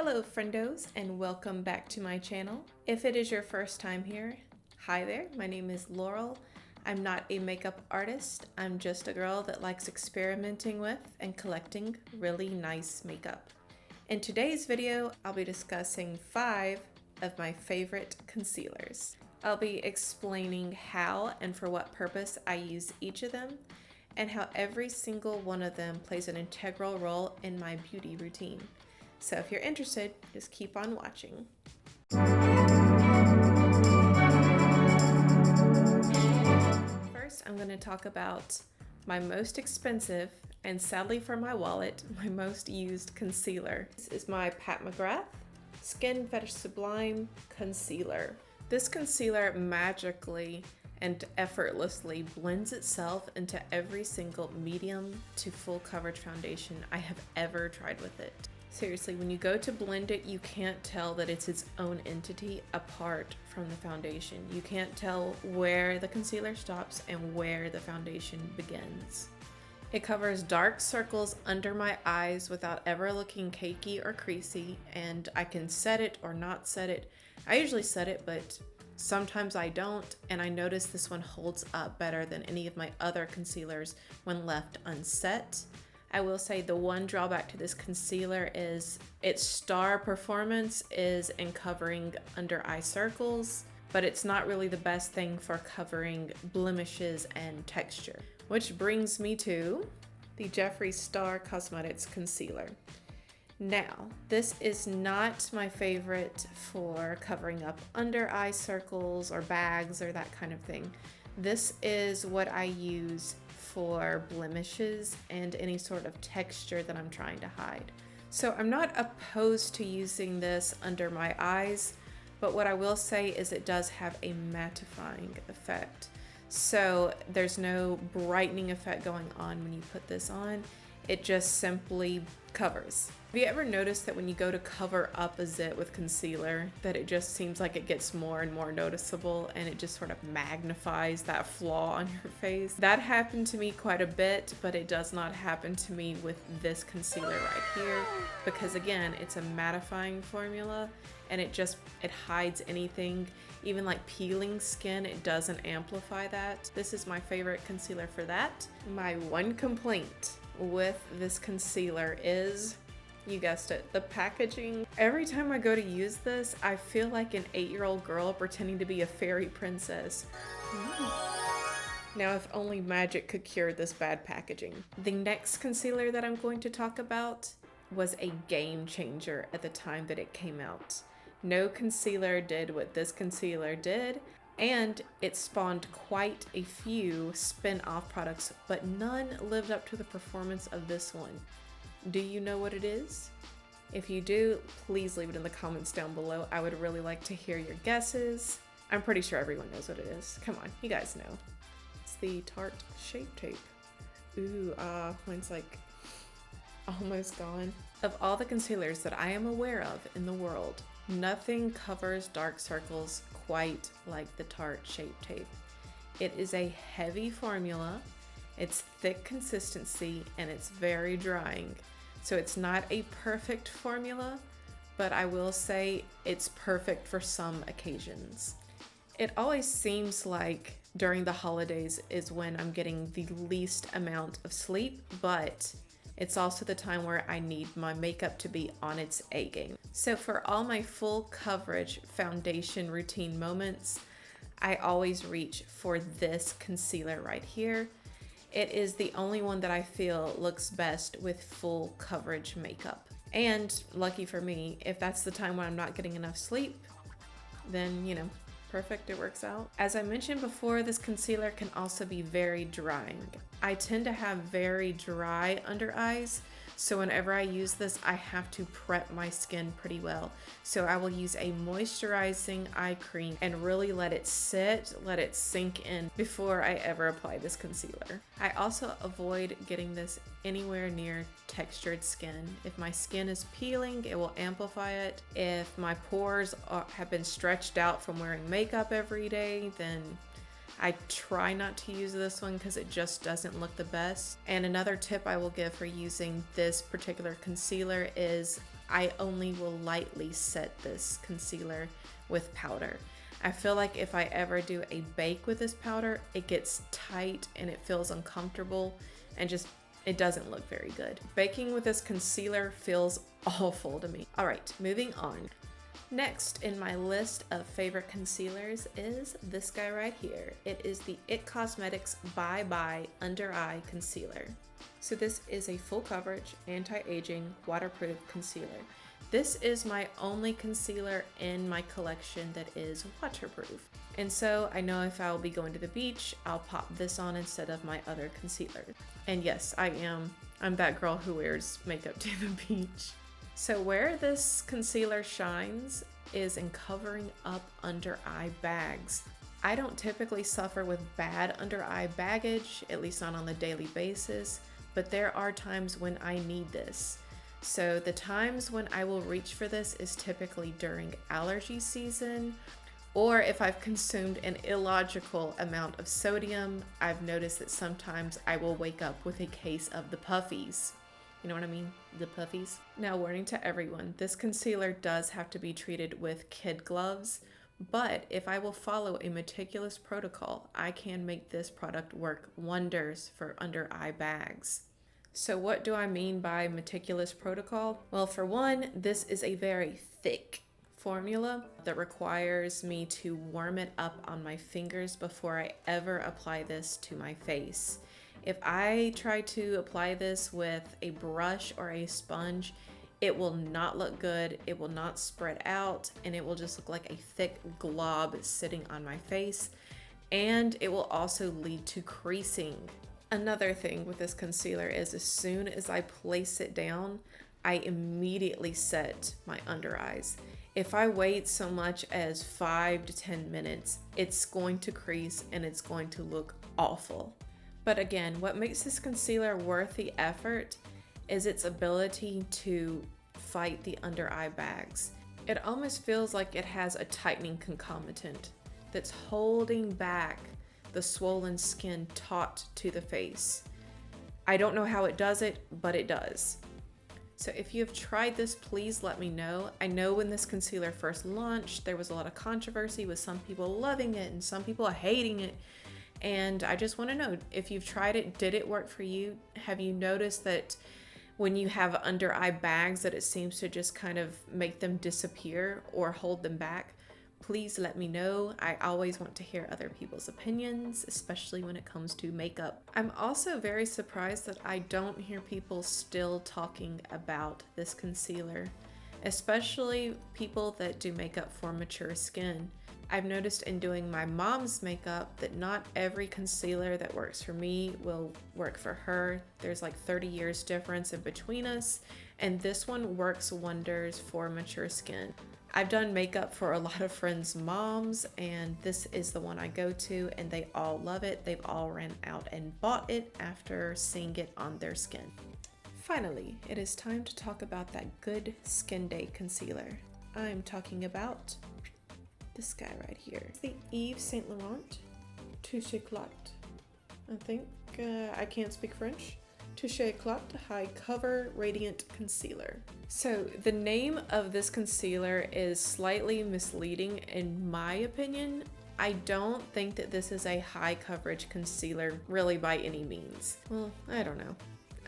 Hello friendos and welcome back to my channel. If it is your first time here, hi there, my name is Laurel. I'm not a makeup artist, I'm just a girl that likes experimenting with and collecting really nice makeup. In today's video, I'll be discussing 5 of my favorite concealers. I'll be explaining how and for what purpose I use each of them, and how every single one of them plays an integral role in my beauty routine. So if you're interested, just keep on watching. First, I'm going to talk about my most expensive, and sadly for my wallet, my most used concealer. This is my Mcgrath Skin Fetish Sublime Concealer. This concealer magically and effortlessly blends itself into every single medium to full coverage foundation I have ever tried with it. Seriously, when you go to blend it, you can't tell that it's its own entity apart from the foundation. You can't tell where the concealer stops and where the foundation begins. It covers dark circles under my eyes without ever looking cakey or creasy, and I can set it or not set it. I usually set it, but sometimes I don't, and I notice this one holds up better than any of my other concealers when left unset. I will say the one drawback to this concealer is its star performance is in covering under eye circles, but it's not really the best thing for covering blemishes and texture. Which brings me to the Jeffree Star Cosmetics Concealer. Now, this is not my favorite for covering up under eye circles or bags or that kind of thing. This is what I use for blemishes and any sort of texture that I'm trying to hide. So I'm not opposed to using this under my eyes, but what I will say is it does have a mattifying effect. So there's no brightening effect going on when you put this on. It just simply covers. Have you ever noticed that when you go to cover up a zit with concealer, that it just seems like it gets more and more noticeable and it just sort of magnifies that flaw on your face? That happened to me quite a bit, but it does not happen to me with this concealer right here, because again, it's a mattifying formula and it hides anything. Even like peeling skin, it doesn't amplify that. This is my favorite concealer for that. My one complaint with this concealer is, you guessed it, the packaging. Every time I go to use this, I feel like an 8-year-old girl pretending to be a fairy princess. Now, if only magic could cure this bad packaging. The next concealer that I'm going to talk about was a game changer at the time that it came out. No concealer did what this concealer did, and it spawned quite a few spin-off products, but none lived up to the performance of this one. Do you know what it is? If you do, please leave it in the comments down below. I would really like to hear your guesses. I'm pretty sure everyone knows what it is. Come on, you guys know. It's the Tarte Shape Tape. Ooh, mine's like almost gone. Of all the concealers that I am aware of in the world, nothing covers dark circles quite like the Tarte Shape Tape. It is a heavy formula, it's thick consistency, and it's very drying. So it's not a perfect formula, but I will say it's perfect for some occasions. It always seems like during the holidays is when I'm getting the least amount of sleep, but it's also the time where I need my makeup to be on its A game. So for all my full coverage foundation routine moments, I always reach for this concealer right here. It is the only one that I feel looks best with full coverage makeup. And lucky for me, if that's the time when I'm not getting enough sleep, then, you know, perfect, it works out. As I mentioned before, this concealer can also be very drying. I tend to have very dry under eyes, so whenever I use this, I have to prep my skin pretty well. So I will use a moisturizing eye cream and really let it sit, let it sink in before I ever apply this concealer. I also avoid getting this anywhere near textured skin. If my skin is peeling, it will amplify it. If my pores have been stretched out from wearing makeup every day, then I try not to use this one because it just doesn't look the best. And another tip I will give for using this particular concealer is I only will lightly set this concealer with powder. I feel like if I ever do a bake with this powder, it gets tight and it feels uncomfortable and just, it doesn't look very good. Baking with this concealer feels awful to me. All right, moving on. Next in my list of favorite concealers is this guy right here. It is the It Cosmetics Bye Bye Under Eye Concealer. So this is a full coverage, anti-aging, waterproof concealer. This is my only concealer in my collection that is waterproof. And so I know if I'll be going to the beach, I'll pop this on instead of my other concealer. And yes, I'm that girl who wears makeup to the beach. So where this concealer shines is in covering up under eye bags. I don't typically suffer with bad under eye baggage, at least not on a daily basis, but there are times when I need this. So the times when I will reach for this is typically during allergy season, or if I've consumed an illogical amount of sodium. I've noticed that sometimes I will wake up with a case of the puffies. You know what I mean? The puffies. Now, warning to everyone, this concealer does have to be treated with kid gloves, but if I will follow a meticulous protocol, I can make this product work wonders for under eye bags. So what do I mean by meticulous protocol? Well, for one, this is a very thick formula that requires me to warm it up on my fingers before I ever apply this to my face. If I try to apply this with a brush or a sponge, it will not look good, it will not spread out, and it will just look like a thick glob sitting on my face, and it will also lead to creasing. Another thing with this concealer is as soon as I place it down, I immediately set my under eyes. If I wait so much as 5 to 10 minutes, it's going to crease and it's going to look awful. But again, what makes this concealer worth the effort is its ability to fight the under eye bags. It almost feels like it has a tightening concomitant that's holding back the swollen skin taut to the face. I don't know how it does it, but it does. So if you have tried this, please let me know. I know when this concealer first launched, there was a lot of controversy with some people loving it and some people hating it. And I just want to know, if you've tried it, did it work for you? Have you noticed that when you have under eye bags that it seems to just kind of make them disappear or hold them back? Please let me know. I always want to hear other people's opinions, especially when it comes to makeup. I'm also very surprised that I don't hear people still talking about this concealer, especially people that do makeup for mature skin. I've noticed in doing my mom's makeup that not every concealer that works for me will work for her. There's like 30 years difference in between us, and this one works wonders for mature skin. I've done makeup for a lot of friends' moms, and this is the one I go to, and they all love it. They've all ran out and bought it after seeing it on their skin. Finally, it is time to talk about that good skin day concealer. I'm talking about this guy right here. It's the Yves Saint Laurent Touche Éclat. I think, I can't speak French. Touche Éclat High Cover Radiant Concealer. So the name of this concealer is slightly misleading in my opinion. I don't think that this is a high coverage concealer really by any means. Well, I don't know.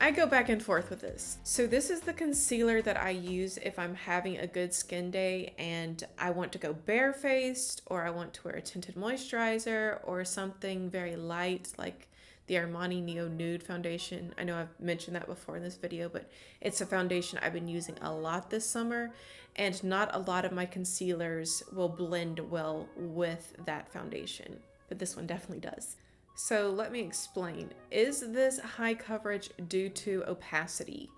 I go back and forth with this. So this is the concealer that I use if I'm having a good skin day and I want to go barefaced, or I want to wear a tinted moisturizer or something very light like the Armani Neo Nude foundation. I know I've mentioned that before in this video, but it's a foundation I've been using a lot this summer, and not a lot of my concealers will blend well with that foundation, but this one definitely does. So let me explain. Is this high coverage due to opacity?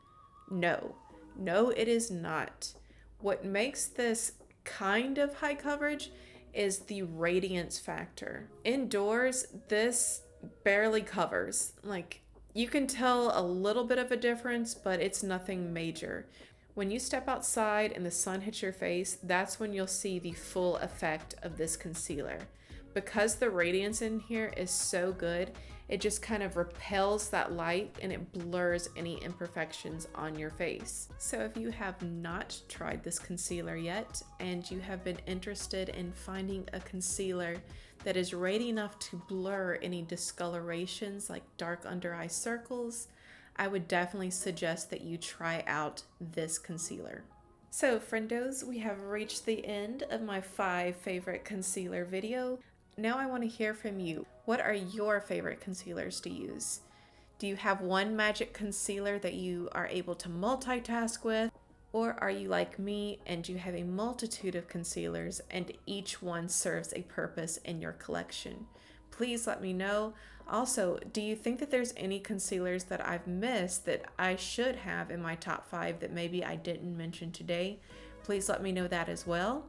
No. No, it is not. What makes this kind of high coverage is the radiance factor. Indoors, this barely covers. Like, you can tell a little bit of a difference, but it's nothing major. When you step outside and the sun hits your face, that's when you'll see the full effect of this concealer. Because the radiance in here is so good, It just kind of repels that light and it blurs any imperfections on your face. So if you have not tried this concealer yet and you have been interested in finding a concealer that is radiant enough to blur any discolorations like dark under eye circles, I would definitely suggest that you try out this concealer. So friendos, we have reached the end of my 5 favorite concealer video. Now I want to hear from you. What are your favorite concealers to use? Do you have one magic concealer that you are able to multitask with? Or are you like me and you have a multitude of concealers and each one serves a purpose in your collection? Please let me know. Also, do you think that there's any concealers that I've missed that I should have in my top 5 that maybe I didn't mention today? Please let me know that as well.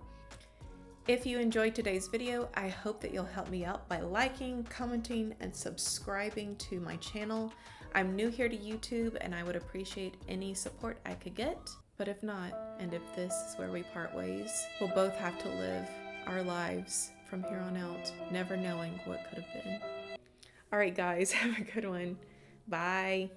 If you enjoyed today's video, I hope that you'll help me out by liking, commenting, and subscribing to my channel. I'm new here to YouTube and I would appreciate any support I could get. But if not, and if this is where we part ways, we'll both have to live our lives from here on out, never knowing what could have been. All right, guys, have a good one. Bye.